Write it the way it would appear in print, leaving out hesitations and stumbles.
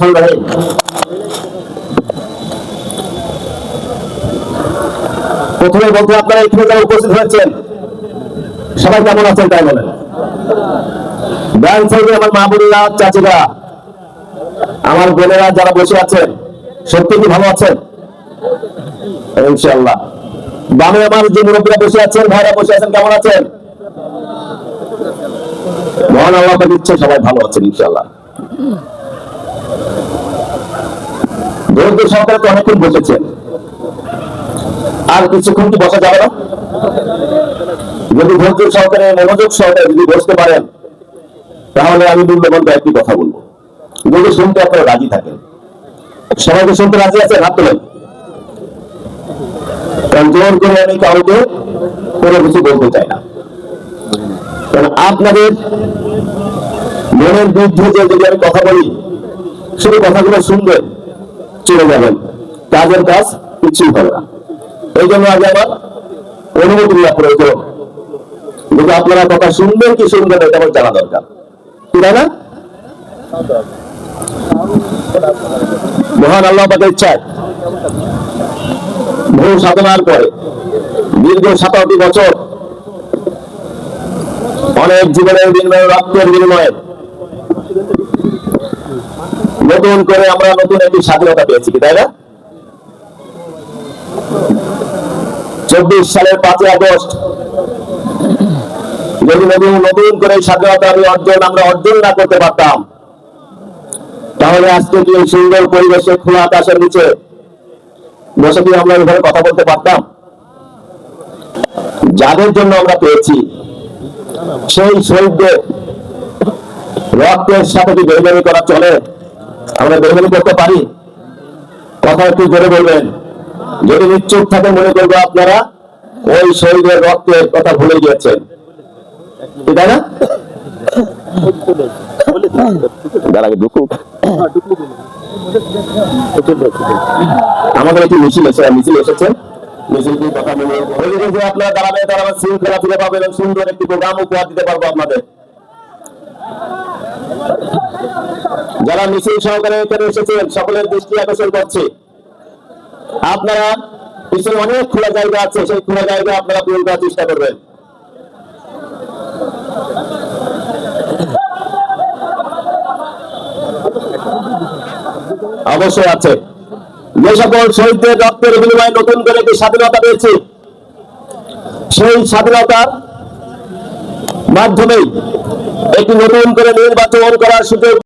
রহমানির রহিম। প্রথমে বলতে আপনারা এখানে যারা উপস্থিত হয়েছেন সবাই কেমন আছেন তাই বলেন। ব্যাংক সাইডে আমার মা বোনেরা, চাচিরা, আমার বোনেরা যারা বসে আছেন সত্যি কি ভালো আছেন? ইনশাআল্লাহ। বামে আমার যে মুরব্বীরা বসে আছেন, ভাইরা বসে আছেন, কেমন আছেন? মহান আল্লাহ পাক ইচ্ছে সবাই ভালো আছেন ইনশাআল্লাহ। ধৈর্য সহকারে তো অনেকক্ষণ বসেছেন, আর কিছুক্ষণ কি বসা যাবে না? যদি ধৈর্য সহকারে, মনোযোগ সহকারে যদি বসতে পারেন তাহলে আমি মূল্যবান একটি কথা বলবো, যদি শুনতে আপনারা রাজি থাকেন। সবাইকে শুনতে রাজি আছেন? হাত তোলেন। কারণ জোর করে আমি কাউকে কোনো কিছু বলতে চাই না, কারণ আপনাদের মনের বিরুদ্ধে যদি আমি কথা বলি শুধু কথাগুলো শুনবেন, চলে যাবেন, কাজের কাজ কিছুই হবে না। এই জন্য আগে আমার অনুমতি নেওয়া প্রয়োজন, যদি আপনারা কথা শুনবেন কি শুনবেন এটা আমার জানা দরকার, কি না? মহান আল্লাহ পাকের ইচ্ছায় বহু সাধনার পরে দীর্ঘ 57 বছর অনেক জীবনের বিনিময়ে, রক্তের বিনিময়ে নতুন করে আমরা নতুন একটি স্বাধীনতা পেয়েছি, কি তাই না? 24 সালের 5 আগস্ট যদি নতুন করে স্বাধীনতা আমরা অর্জন না করতে পারতাম তাহলে আজকে কি এই সুন্দর পরিবেশে খোলা আকাশের নিচে বসে কি আমরা এভাবে কথা বলতে পারতাম? যাদের জন্য আমরা পেয়েছি সেই শহীদদের রক্তের সাথে কি বেইমানি করা চলে? আমরা বেইমানি করতে পারি? কথা একটু জোরে বলবেন। যদি নিশ্চুপ থাকে মনে করবো আপনারা ওই শহীদের রক্তের কথা ভুলে গিয়েছেন, তাই না? আমাদের একটি মিছিল এসেছে, মিছিলটির কথা মনে যে আপনারা দাঁড়াবেন, তারা শৃঙ্খলা ফিরে পাবেন এবং সুন্দর একটি প্রোগ্রাম উপহার দিতে পারবো আপনাদের। যারা মিছিল সহকারে এখানে এসেছেন সকলের দৃষ্টি আকর্ষণ করছে, আপনারা পিছনে অনেক খোলা জায়গা আছে, সেই খোলা জায়গা আপনারা পূরণ করার চেষ্টা করবেন। অবশ্যই আছে। যে সকল শহীদদের রক্তের বিনিময়ে নতুন করে একটি স্বাধীনতা পেয়েছি, সেই স্বাধীনতার মাধ্যমেই একটি নতুন করে নির্বাচন করার সুযোগ